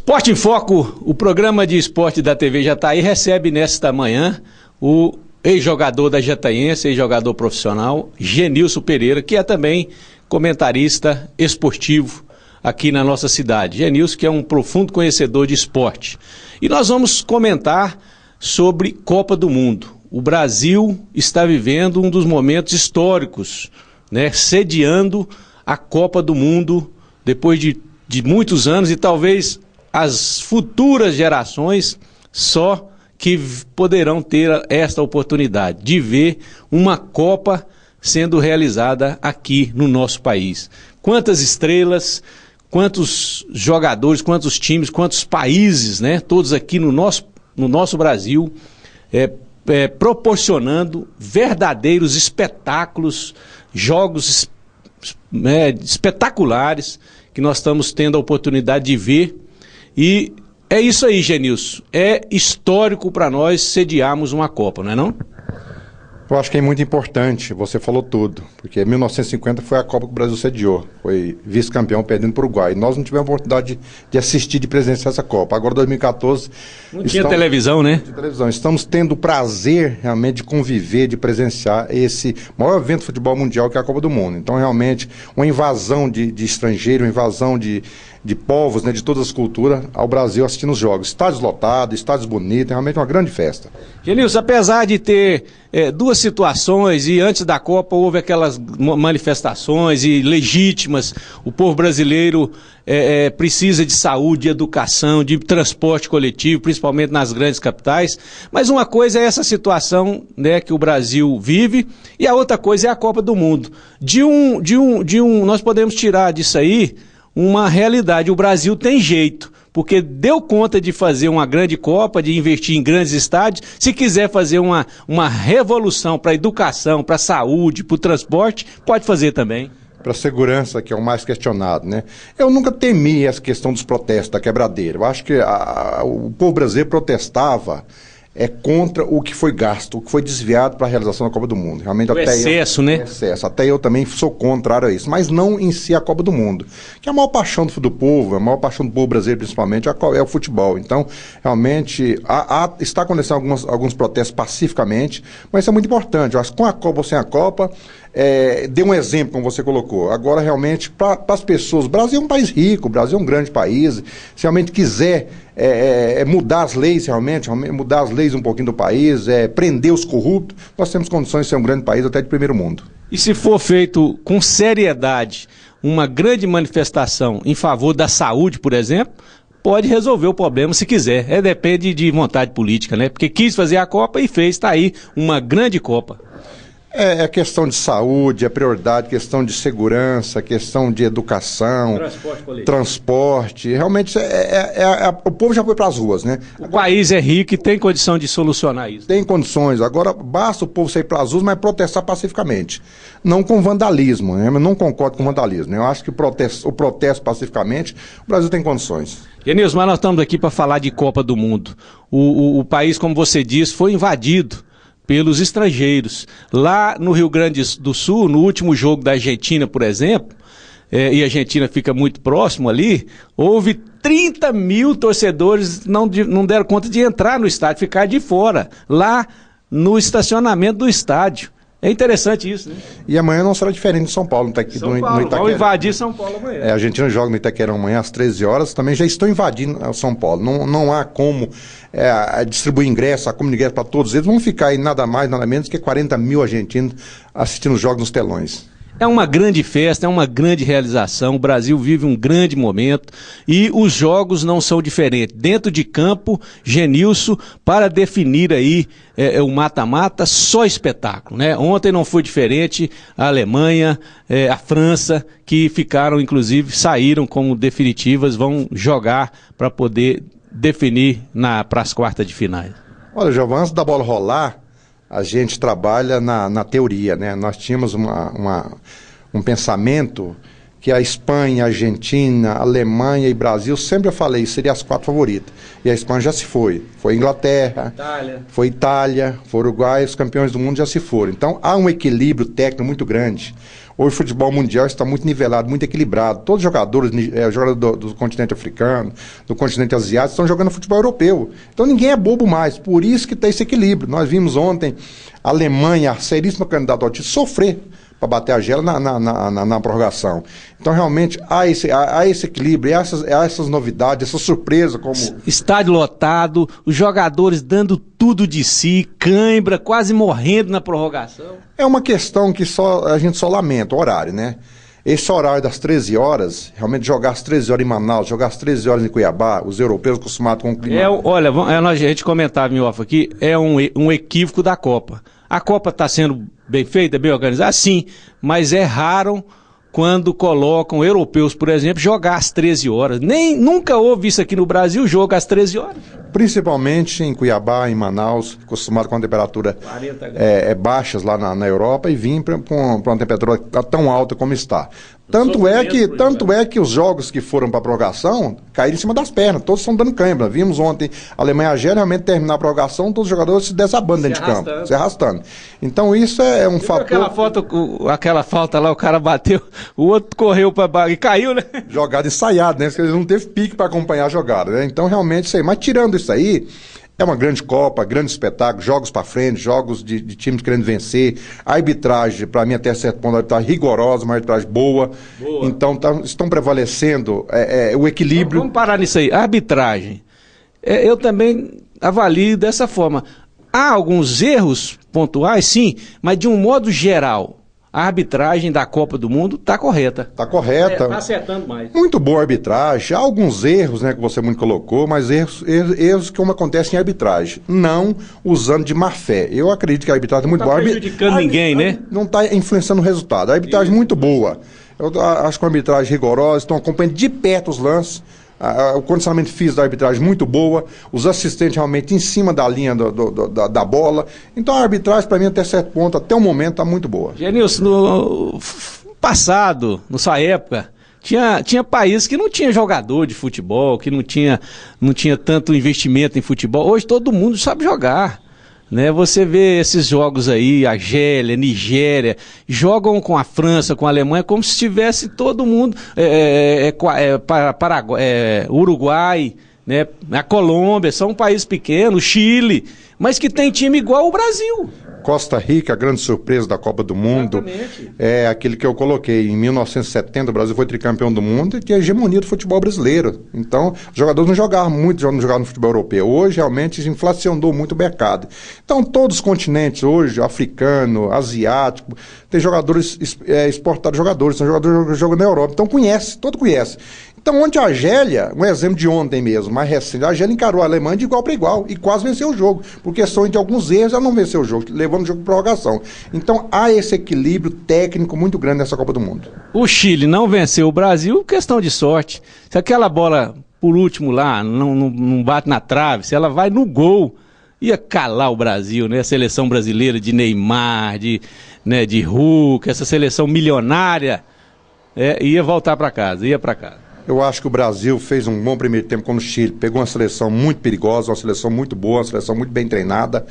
Esporte em Foco, o programa de esporte da TV Jataí recebe nesta manhã o ex-jogador da Jataiense, ex-jogador profissional, Genilson Pereira, que é também comentarista esportivo aqui na nossa cidade. Genilson, que é um profundo conhecedor de esporte. E nós vamos comentar sobre Copa do Mundo. O Brasil está vivendo um dos momentos históricos, né, sediando a Copa do Mundo depois de muitos anos, e talvez as futuras gerações só que poderão ter esta oportunidade de ver uma Copa sendo realizada aqui no nosso país. Quantas estrelas, quantos jogadores, quantos times, quantos países, né? Todos aqui no nosso Brasil, proporcionando verdadeiros espetáculos, jogos espetaculares que nós estamos tendo a oportunidade de ver. E é isso aí, Genilson. É histórico para nós sediarmos uma Copa, não é não? Eu acho que é muito importante, você falou tudo, porque em 1950 foi a Copa que o Brasil sediou, foi vice-campeão perdendo para o Uruguai. Nós não tivemos a oportunidade de assistir, de presenciar essa Copa. Agora, 2014... Não tinha televisão, né? Não tinha televisão. Estamos tendo o prazer, realmente, de conviver, de presenciar esse maior evento de futebol mundial que é a Copa do Mundo. Então, realmente, uma invasão de estrangeiros, uma invasão de povos, né, de todas as culturas, ao Brasil assistindo os jogos. Estádios lotados, estádios bonitos, é realmente uma grande festa. Genilson, apesar de ter duas situações, e antes da Copa houve aquelas manifestações e legítimas, o povo brasileiro precisa de saúde, de educação, de transporte coletivo, principalmente nas grandes capitais, mas uma coisa é essa situação, né, que o Brasil vive, e a outra coisa é a Copa do Mundo. Nós podemos tirar disso aí uma realidade. O Brasil tem jeito, porque deu conta de fazer uma grande Copa, de investir em grandes estádios. Se quiser fazer uma revolução para a educação, para a saúde, para o transporte, pode fazer também. Para a segurança, que é o mais questionado, né? Eu nunca temi essa questão dos protestos, da quebradeira. Eu acho que o povo brasileiro protestava contra o que foi gasto, o que foi desviado para a realização da Copa do Mundo. Realmente, o excesso, né? Excesso. Até eu também sou contrário a isso, mas não em si a Copa do Mundo. Que a maior paixão do povo, a maior paixão do povo brasileiro principalmente, é o futebol. Então, realmente, está acontecendo alguns protestos pacificamente, mas isso é muito importante. Eu acho que com a Copa ou sem a Copa, dê um exemplo, como você colocou. Agora, realmente, para as pessoas, o Brasil é um país rico, o Brasil é um grande país. Se realmente quiser mudar as leis, realmente mudar as leis um pouquinho do país, prender os corruptos, nós temos condições de ser um grande país até de primeiro mundo. E se for feito com seriedade uma grande manifestação em favor da saúde, por exemplo, pode resolver o problema se quiser. Depende de vontade política, né? Porque quis fazer a Copa e fez, está aí uma grande Copa. É questão de saúde, é prioridade, questão de segurança, questão de educação, transporte. Realmente, o povo já foi para as ruas, né? O país é rico e tem condição de solucionar isso. Tem condições. Agora, basta o povo sair para as ruas, mas protestar pacificamente. Não com vandalismo, né? Eu não concordo com vandalismo. Eu acho que o protesto pacificamente, o Brasil tem condições. Genilson, mas nós estamos aqui para falar de Copa do Mundo. O país, como você disse, foi invadido pelos estrangeiros. Lá no Rio Grande do Sul, no último jogo da Argentina, por exemplo, e a Argentina fica muito próximo ali, houve 30 mil torcedores não deram conta de entrar no estádio, ficar de fora, lá no estacionamento do estádio. É interessante isso, né? E amanhã não será diferente de São Paulo, no Itaquerão. Vão invadir São Paulo amanhã. A Argentina joga no Itaquerão amanhã às 13 horas, também já estão invadindo São Paulo. Não há como distribuir ingressos, ingresso para todos eles. Vão ficar aí nada mais, nada menos que 40 mil argentinos assistindo os jogos nos telões. É uma grande festa, é uma grande realização, o Brasil vive um grande momento e os jogos não são diferentes. Dentro de campo, Genilson, para definir aí o mata-mata, só espetáculo, né? Ontem não foi diferente, a Alemanha, a França, que ficaram, inclusive, saíram como definitivas, vão jogar para poder definir para as quartas de finais. Olha, Giovanni, antes da bola rolar, a gente trabalha na teoria, né? Nós tínhamos um pensamento que a Espanha, a Argentina, a Alemanha e Brasil, sempre eu falei, seriam as 4 favoritas. E a Espanha já se foi. Foi Inglaterra, foi Itália, foi Uruguai, os campeões do mundo já se foram. Então há um equilíbrio técnico muito grande. Hoje o futebol mundial está muito nivelado, muito equilibrado. Todos os jogadores, jogadores do continente africano, do continente asiático, estão jogando futebol europeu. Então ninguém é bobo mais, por isso que tem esse equilíbrio. Nós vimos ontem a Alemanha, a seríssima candidata ao título, sofrer para bater a gela na prorrogação. Então, realmente, há esse equilíbrio, há essas novidades, essa surpresa. Como estádio lotado, os jogadores dando tudo de si, cãibra, quase morrendo na prorrogação. É uma questão que a gente só lamenta, o horário, né? Esse horário das 13 horas, realmente jogar às 13 horas em Manaus, jogar às 13 horas em Cuiabá, os europeus acostumados com o clima. Olha, a gente comentava em off aqui, é um equívoco da Copa. A Copa está sendo bem feita, bem organizada? Sim, mas erraram quando colocam europeus, por exemplo, jogar às 13 horas. Nunca houve isso aqui no Brasil, jogo às 13 horas. Principalmente em Cuiabá, em Manaus, acostumado com a temperatura baixas lá na Europa, e vim para uma temperatura tão alta como está. Tanto é que os jogos que foram para a prorrogação caíram em cima das pernas, todos estão dando cãibra. Vimos ontem a Alemanha e a Argélia realmente terminar a prorrogação, todos os jogadores se desabando dentro de campo, se arrastando. Então isso é um fator. Aquela falta lá, o cara bateu, o outro correu para baixo e caiu, né? Jogada ensaiada, né? Porque ele não teve pique para acompanhar a jogada, né? Então realmente isso aí. Mas tirando isso aí, é uma grande Copa, grande espetáculo, jogos para frente, jogos de times querendo vencer. A arbitragem, para mim, até certo ponto, está rigorosa, uma arbitragem boa. Então, estão prevalecendo o equilíbrio. Vamos parar nisso aí. A arbitragem, eu também avalio dessa forma. Há alguns erros pontuais, sim, mas de um modo geral, a arbitragem da Copa do Mundo está correta. Está correta. Está acertando mais. Muito boa a arbitragem. Há alguns erros, né, que você muito colocou, mas erros que acontecem em arbitragem. Não usando de má fé. Eu acredito que a arbitragem é muito boa. Não está prejudicando ninguém, né? Não está influenciando o resultado. A arbitragem é muito boa. Eu acho que uma arbitragem rigorosa, estão acompanhando de perto os lances. O condicionamento físico da arbitragem muito boa, os assistentes realmente em cima da linha da bola. Então a arbitragem, para mim, até certo ponto, até o momento, está muito boa. Genilson, no passado, na sua época, tinha países que não tinha jogador de futebol, que não tinha tanto investimento em futebol. Hoje todo mundo sabe jogar. Né, você vê esses jogos aí, Argélia, Nigéria, jogam com a França, com a Alemanha, como se estivesse todo mundo, Uruguai, né, a Colômbia, são países pequenos, Chile, mas que tem time igual o Brasil. Costa Rica, a grande surpresa da Copa do Mundo. Exatamente. É aquele que eu coloquei. Em 1970, o Brasil foi tricampeão do mundo e tinha a hegemonia do futebol brasileiro. Então, os jogadores não jogavam muito, não jogavam no futebol europeu. Hoje, realmente, inflacionou muito o mercado. Então, todos os continentes hoje, africano, asiático, tem jogadores exportados jogadores, são jogadores que jogam na Europa. Então, todo conhece. Então, ontem a Argélia, um exemplo de ontem mesmo, mais recente, a Argélia encarou a Alemanha de igual para igual e quase venceu o jogo. Por questão de alguns erros, ela não venceu o jogo, levando o jogo para prorrogação. Então, há esse equilíbrio técnico muito grande nessa Copa do Mundo. O Chile não venceu o Brasil, questão de sorte. Se aquela bola, por último lá, não bate na trave, se ela vai no gol, ia calar o Brasil, né? A seleção brasileira de Neymar, de Hulk, essa seleção milionária, ia voltar para casa, ia para casa. Eu acho que o Brasil fez um bom primeiro tempo com o Chile. Pegou uma seleção muito perigosa, uma seleção muito boa, uma seleção muito bem treinada.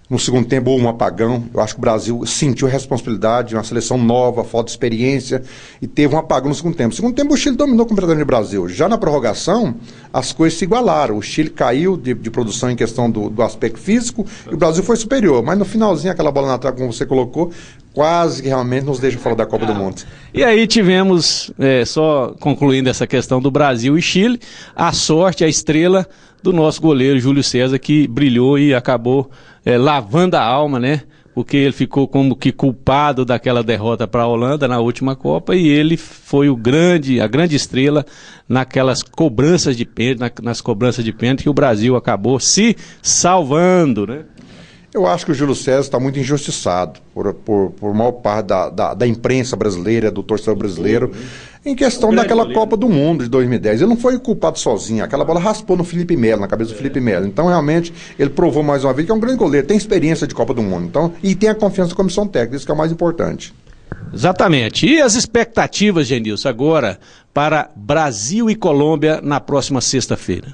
No segundo tempo houve um apagão. Eu acho que o Brasil sentiu a responsabilidade, uma seleção nova, falta de experiência, e teve um apagão no segundo tempo. No segundo tempo o Chile dominou completamente o Brasil. Já na prorrogação, as coisas se igualaram. O Chile caiu de produção em questão do aspecto físico e o Brasil foi superior. Mas no finalzinho, aquela bola na trave, como você colocou, quase que realmente nos deixa fora da Copa do Mundo. E aí tivemos, só concluindo essa questão do Brasil e Chile, a sorte, a estrela do nosso goleiro Júlio César, que brilhou e acabou lavando a alma, né? Porque ele ficou como que culpado daquela derrota para a Holanda na última Copa, e ele foi a grande estrela naquelas cobranças de pênalti, nas cobranças de pênalti, que o Brasil acabou se salvando, né? Eu acho que o Júlio César está muito injustiçado por maior parte da imprensa brasileira, do torcedor brasileiro, em questão daquela Copa do Mundo de 2010. Ele não foi culpado sozinho, aquela bola raspou no Felipe Melo, na cabeça do Felipe Melo. Então, realmente, ele provou mais uma vez que é um grande goleiro, tem experiência de Copa do Mundo, então, e tem a confiança da comissão técnica, isso que é o mais importante. Exatamente. E as expectativas, Genilson, agora para Brasil e Colômbia na próxima sexta-feira?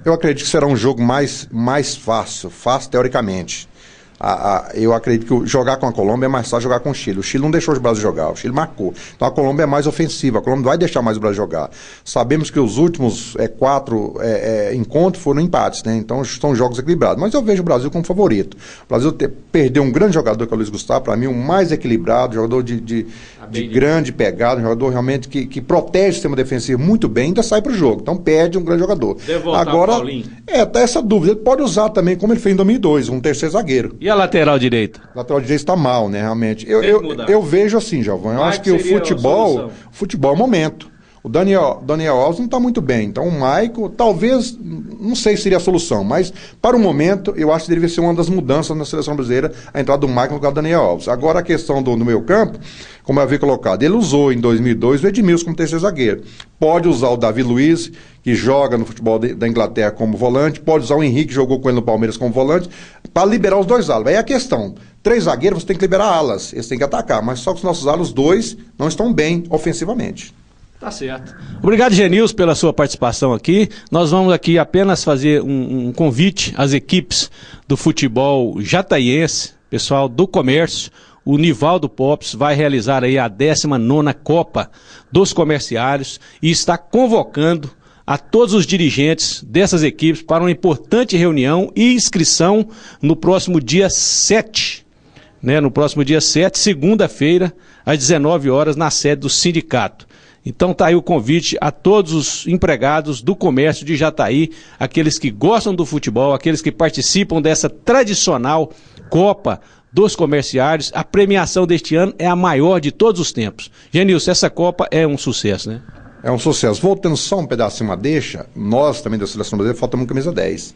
Eu acredito que será um jogo mais fácil teoricamente. eu acredito que jogar com a Colômbia é mais fácil jogar com o Chile. O Chile não deixou o Brasil jogar, o Chile marcou. Então a Colômbia é mais ofensiva, a Colômbia vai deixar mais o Brasil jogar. Sabemos que os últimos 4 encontros foram empates, né? Então são jogos equilibrados. Mas eu vejo o Brasil como favorito. O Brasil perdeu um grande jogador, que é o Luiz Gustavo, para mim o mais equilibrado, jogador de grande pegada, um jogador realmente que protege o sistema defensivo muito bem, ainda sai para o jogo. Então perde um grande jogador. Agora, tá essa dúvida. Ele pode usar também, como ele fez em 2002, um terceiro zagueiro. E a lateral direita? A lateral direita está mal, né, realmente. Eu vejo assim, Giovanni, eu acho que o futebol é momento. O Daniel Alves não está muito bem. Então o Maicon, talvez, não sei se seria a solução, mas para o momento eu acho que deveria ser uma das mudanças na seleção brasileira a entrada do Maicon no lugar do Daniel Alves. Agora a questão do meio campo, como eu havia colocado, ele usou em 2002 o Edmilson como terceiro zagueiro. Pode usar o Davi Luiz, que joga no futebol da Inglaterra como volante, pode usar o Henrique, que jogou com ele no Palmeiras como volante, para liberar os 2 alas. Aí a questão, 3 zagueiros você tem que liberar alas, eles têm que atacar, mas só que os nossos alas, 2, não estão bem ofensivamente. Tá certo. Obrigado, Genilson, pela sua participação aqui. Nós vamos aqui apenas fazer um convite às equipes do futebol jataiense, pessoal do comércio. O Nivaldo Popes vai realizar aí a 19ª Copa dos Comerciários e está convocando a todos os dirigentes dessas equipes para uma importante reunião e inscrição no próximo dia 7, né? No próximo dia 7, segunda-feira, às 19 horas, na sede do sindicato. Então tá aí o convite a todos os empregados do comércio de Jataí, aqueles que gostam do futebol, aqueles que participam dessa tradicional Copa dos Comerciários. A premiação deste ano é a maior de todos os tempos. Genilson, essa Copa é um sucesso, né? É um sucesso. Voltando só um pedacinho, deixa, nós também da Seleção Brasileira faltamos camisa 10.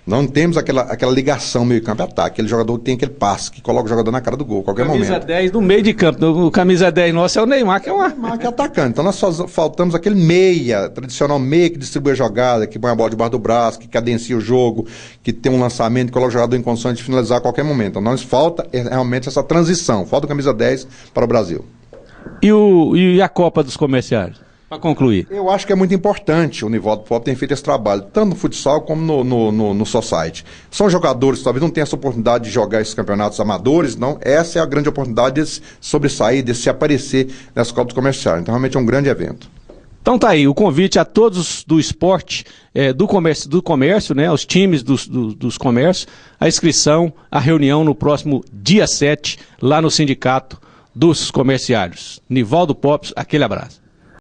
Não temos aquela ligação meio-campo e ataque. Aquele jogador tem aquele passe que coloca o jogador na cara do gol, a qualquer momento. Camisa 10 no meio de campo. O camisa 10 nosso é o Neymar, que é uma... Neymar que é atacante. Então nós faltamos aquele meia, tradicional meia que distribui a jogada, que põe a bola debaixo do braço, que cadencia o jogo, que tem um lançamento, que coloca o jogador em condições de finalizar a qualquer momento. Então nós falta realmente essa transição. Falta o camisa 10 para o Brasil. E a Copa dos Comerciários? Para concluir. Eu acho que é muito importante o Nivaldo Pop ter feito esse trabalho, tanto no futsal como no society. São jogadores que talvez não tenham essa oportunidade de jogar esses campeonatos amadores, não. Essa é a grande oportunidade de sobressair, de se aparecer nessa Copa dos Comerciários. Então, realmente é um grande evento. Então tá aí, o convite a todos do esporte, do comércio, né, os times dos comércios, a inscrição, a reunião no próximo dia 7, lá no Sindicato dos Comerciários. Nivaldo Popes, aquele abraço.